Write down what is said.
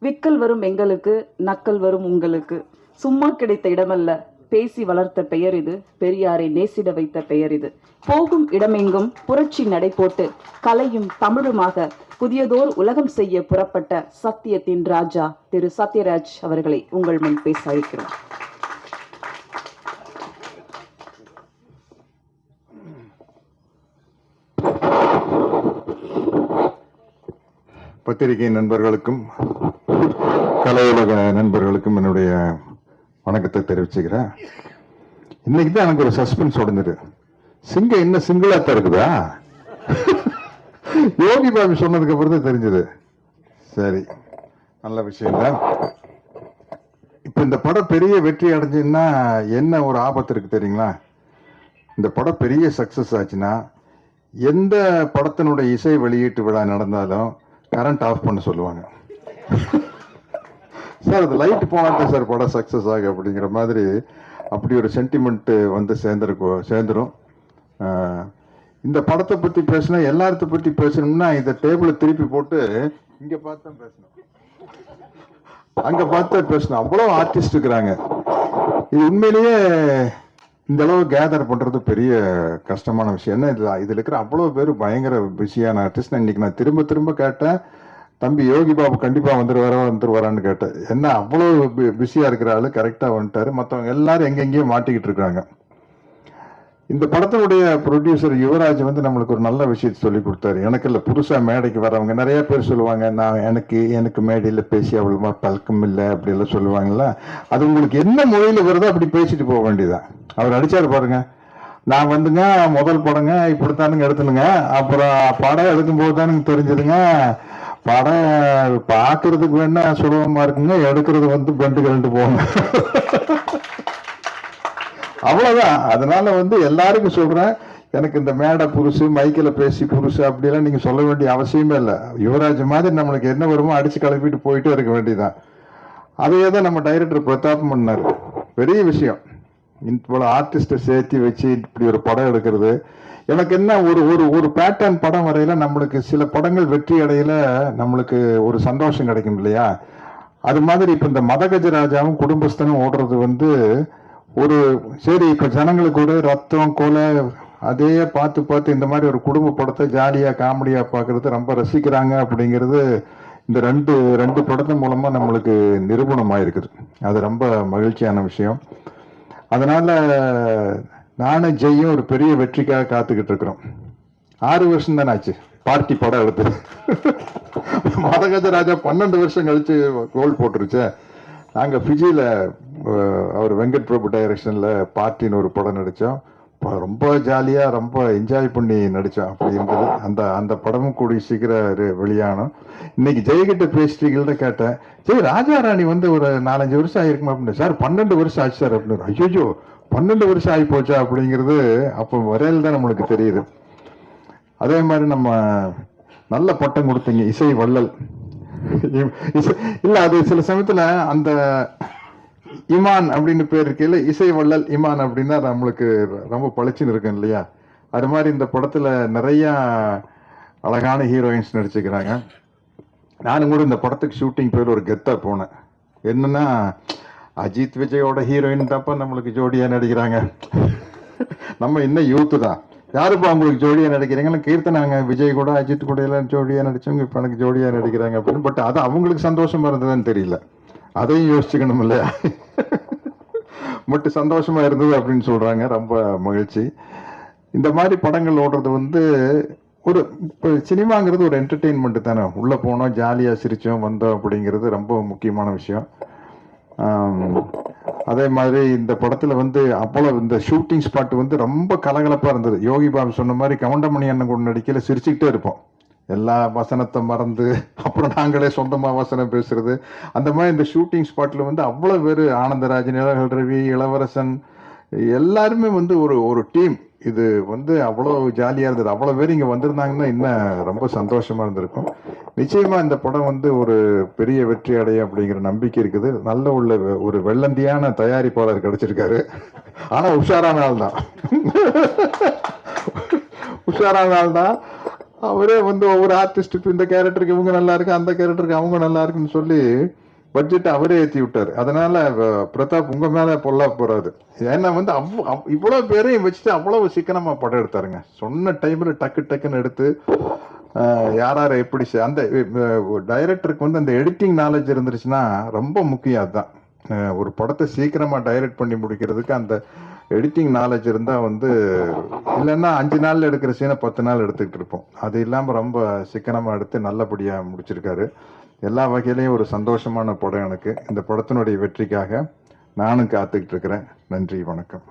விக்கல் வரும் எங்களுக்கு, நக்கல் வரும் உங்களுக்கு. சும்மா கிடைத்த இடமல்ல, பேசி வளர்த்த பெயர் இது. பெரியாரை நேசிட வைத்த பெயர் இது. போகும் இடமெங்கும் புரட்சி நடை போட்டு கலையும் தமிழுமாக புதியதோர் உலகம் செய்ய புறப்பட்ட சத்தியத்தின் ராஜா திரு சத்யராஜ் அவர்களை உங்கள் முன் பேச அழைக்கிறோம். பத்திரிகை நண்பர்களுக்கும் கலையுலக நண்பர்களுக்கும் என்னுடைய வணக்கத்தை தெரிவிச்சுக்கிறேன். இன்னைக்கு தான் எனக்கு ஒரு சஸ்பென்ஸ் உடஞ்சிரு. சிங்கம் இன்னும் சிங்கிளாத்தான் இருக்குதா? யோகி பாபு சொன்னதுக்கு அப்புறம் தான் தெரிஞ்சது. சரி, நல்ல விஷயம் தான். இப்ப இந்த படம் பெரிய வெற்றி அடைஞ்சுன்னா என்ன ஒரு ஆபத்து இருக்கு தெரியுங்களா? இந்த படம் பெரிய சக்சஸ் ஆச்சுன்னா எந்த படத்தினுடைய இசை வெளியீட்டு விழா நடந்தாலும் கரண்ட் ஆஃப் பண்ண சொல்லுவாங்க. சார் அது லைட் போனாதான் சார் படம் சக்சஸ் ஆகும் அப்படிங்கிற மாதிரி அப்படி ஒரு சென்டிமெண்ட் வந்து சேர்ந்துரும். இந்த படத்தை பத்தி பேசணும், எல்லாத்த பத்தி பேசணும்னா இந்த டேபிளை திருப்பி போட்டு இங்க பார்த்தா பேசணும், அங்க பார்த்தா பேசணும். அவ்வளவு ஆர்டிஸ்ட் இருக்கிறாங்க. இது உண்மையிலேயே இந்த அளவு கேதர் பண்றது பெரிய கஷ்டமான விஷயம். என்ன இதுல இருக்கிற அவ்வளவு பேர் பயங்கர பிஸியான ஆர்டிஸ்ட். இன்னைக்கு நான் திரும்ப திரும்ப கேட்டேன், தம்பி யோகி பாபு கண்டிப்பா வந்துருவாரான்னு கேட்டேன். என்ன அவ்வளவு பிஸியா இருக்கிற ஆளு கரெக்டா வந்துட்டாரு. மற்றவங்க எல்லாரும் எங்கெங்கேயோ மாட்டிக்கிட்டு இருக்காங்க. இந்த படத்தினுடைய ப்ரொடியூசர் யுவராஜ் வந்து நம்மளுக்கு ஒரு நல்ல விஷயத்தை சொல்லி கொடுத்தாரு. எனக்கு இல்லை, புதுசா மேடைக்கு வரவங்க நிறைய பேர் சொல்லுவாங்க, நான் எனக்கு மேடையில பேசி அவ்வளவுமா பழக்கம் இல்லை அப்படி எல்லாம் சொல்லுவாங்கல்ல. அது உங்களுக்கு என்ன மொழியில வருதோ அப்படி பேசிட்டு போக வேண்டியதான். அவர் அடிச்சாரு பாருங்க, நான் வந்துங்க முதல் படங்க இப்படித்தானுங்க எடுத்துனுங்க, அப்புறம் படம் எடுக்கும் போது தானுங்க தெரிஞ்சதுங்க, படம் பாக்குறதுக்கு வேணா சுலபமா இருக்குங்க, எடுக்கிறது வந்து பெண்டு கரண்டு போங்க. அவ்வளவுதான். அதனால வந்து எல்லாருக்கும் சொல்றேன், எனக்கு இந்த மேடை புருஷு, மைக்கில பேசி புருஷு அப்படிலாம் நீங்க சொல்ல வேண்டிய அவசியமே இல்லை. யுவராஜ் மாதிரி நம்மளுக்கு என்ன வருமோ அடிச்சு கிளப்பிட்டு போயிட்டே இருக்க வேண்டியதுதான். அதையே தான் நம்ம டைரக்டர் பிரதாப் பண்ணாரு. பெரிய விஷயம். இவ்வளவு ஆர்டிஸ்ட சேர்த்து வச்சு இப்படி ஒரு படம் எடுக்கிறது. எனக்கு என்ன ஒரு ஒரு ஒரு பேட்டர்ன் படம் வரையில நம்மளுக்கு சில படங்கள் வெற்றி அடையில நம்மளுக்கு ஒரு சந்தோஷம் கிடைக்கும் இல்லையா? அது மாதிரி இப்ப இந்த மதகஜராஜாவும் குடும்பஸ்தனும் ஓடுறது வந்து ஒரு சரி, இப்ப ஜனங்களுக்கு ஒரு ரத்தம் கொலை அதையே பார்த்து பார்த்து இந்த மாதிரி ஒரு குடும்ப படத்தை ஜாலியா காமெடியா பாக்குறது ரொம்ப ரசிக்கிறாங்க அப்படிங்கிறது இந்த ரெண்டு படத்தின் மூலமா நம்மளுக்கு நிரூபணமாயிருக்குது. அது ரொம்ப மகிழ்ச்சியான விஷயம். அதனால நானும் ஜெய்யும் ஒரு பெரிய வெற்றிக்காக காத்துக்கிட்டு இருக்கிறோம். 6 வருஷம் தானே ஆச்சு பார்ட்டி படம் எடுத்து. மதகஜராஜா 12 வருஷம் கழிச்சு கோல் போட்டுருச்சு. நாங்க பிஜியில அவர் வெங்கட் பிரபு டைரக்ஷன்ல பார்ட்டின்னு ஒரு படம் நடிச்சோம். ரொம்ப ஜாலியா ரொம்ப என்ஜாய் பண்ணி நடிச்சோம். அப்படி இருந்தது. அந்த படமும் கூடி சீக்கிரம் வெளியானோம். இன்னைக்கு ஜெயகிட்ட பேசிட்டீங்கள்ட்ட கேட்டேன், ஜெய் ராஜா ராணி வந்து ஒரு 4-5 வருஷம் ஆயிருக்குமா அப்படின்னு. சார் 12 வருஷம் ஆச்சு சார் அப்படின்னு. ஐயோ 12 வருஷம் ஆகி போச்சா அப்படிங்கிறது அப்போ வரையில தான் நம்மளுக்கு தெரியுது. அதே மாதிரி நம்ம நல்ல பட்டம் கொடுத்தீங்க, இசை வள்ளல். இல்ல அது சில சமயத்துல அந்த இமான் அப்படின்னு பேர் இருக்கையில இசை வள்ளல் இமான் அப்படின்னா நம்மளுக்கு ரொம்ப பளிச்சுன்னு இருக்கும் இல்லையா? அது மாதிரி இந்த படத்துல நிறைய அழகான ஹீரோயின்ஸ் நடிச்சுக்கிறாங்க. நானும் கூட இந்த படத்துக்கு ஷூட்டிங் பேர் ஒரு கெத்தா போனேன். என்னன்னா, அஜித் விஜயோட ஹீரோயின் தாப்பா நம்மளுக்கு ஜோடியா நடிக்கிறாங்க. நம்ம இன்னும் யூத்து தான். யாருப்பா உங்களுக்கு ஜோடியா நடிக்கிறீங்கன்னா, கீர்த்தனாங்க விஜய் கூட அஜித் கூட எல்லாம் ஜோடியா நடிச்சவங்க இப்ப எனக்கு ஜோடியா நடிக்கிறாங்க அப்படின்னு. பட் அது அவங்களுக்கு சந்தோஷமா இருந்ததுன்னு தெரியல. அதையும் யோசிச்சுக்கணும் இல்லையா? மட்டும் சந்தோஷமா இருந்தது அப்படின்னு சொல்றாங்க. ரொம்ப மகிழ்ச்சி. இந்த மாதிரி படங்கள் ஓடுறது வந்து ஒரு சினிமாங்கிறது ஒரு என்டர்டெயின்மெண்ட் தானே. உள்ள போனோம், ஜாலியா சிரிச்சோம் வந்தோம் அப்படிங்கிறது ரொம்ப முக்கியமான விஷயம். அதே மாதிரி இந்த படத்துல வந்து அவ்வளவு இந்த ஷூட்டிங் ஸ்பாட் வந்து ரொம்ப கலகலப்பா இருந்தது. யோகி பாபு சொன்ன மாதிரி கவுண்டமணி அண்ணன் கூட நடிக்கல சிரிச்சுக்கிட்டே இருப்போம். எல்லா வசனத்தை மறந்து அப்புறம் நாங்களே சொந்தமா வசனம் பேசுறது. அந்த மாதிரி இந்த ஷூட்டிங் ஸ்பாட்ல வந்து அவ்வளவு பேரு, ஆனந்தராஜன், நிழல் ரவி, இளவரசன் எல்லாருமே வந்து ஒரு டீம். இது வந்து அவ்வளவு ஜாலியா இருந்தது. அவ்வளவு பேர் இங்க வந்திருந்தாங்கன்னா இன்னும் ரொம்ப சந்தோஷமா இருந்திருக்கும். நிச்சயமா இந்த படம் வந்து ஒரு பெரிய வெற்றி அடையும் அப்படிங்கிற நம்பிக்கை இருக்குது. நல்ல ஒரு வெள்ளந்தியான தயாரிப்பாளர் கிடைச்சிருக்காரு. ஆனா உஷாரான ஆள் தான். உஷாரான ஆள் தான். அவரே வந்து ஒவ்வொரு ஆர்டிஸ்டுக்கு இந்த கேரக்டருக்கு இவங்க நல்லா இருக்கு, அந்த கேரக்டருக்கு அவங்க நல்லா இருக்குன்னு சொல்லி பட்ஜெட் அவரே ஏற்றி விட்டாரு. அதனால பிரதாப் உங்க மேல பொல்லா போறாது. ஏன்னா வந்து இவ்வளவு பேரையும் வச்சுட்டு அவ்வளவு சிக்கனமா படம் எடுத்தாருங்க. சொன்ன டைம்ல டக்கு டக்குன்னு எடுத்து யார் யாரை எப்படி அந்த டைரக்டருக்கு வந்து அந்த எடிட்டிங் நாலேஜ் இருந்துருச்சுன்னா ரொம்ப முக்கியம். அதுதான் ஒரு படத்தை சீக்கிரமா டைரக்ட் பண்ணி முடிக்கிறதுக்கு அந்த எடிட்டிங் நாலேஜ் இருந்தா வந்து, இல்லைன்னா 5 நாள்ல எடுக்கிற சீனை 10 நாள் எடுத்துக்கிட்டு இருப்போம். அது இல்லாம ரொம்ப சிக்கனமா எடுத்து நல்லபடியா முடிச்சிருக்காரு. எல்லா வகையிலையும் ஒரு சந்தோஷமான படம் எனக்கு. இந்த படத்தினுடைய வெற்றிக்காக நானும் காத்துக்கிட்டு இருக்கிறேன். நன்றி, வணக்கம்.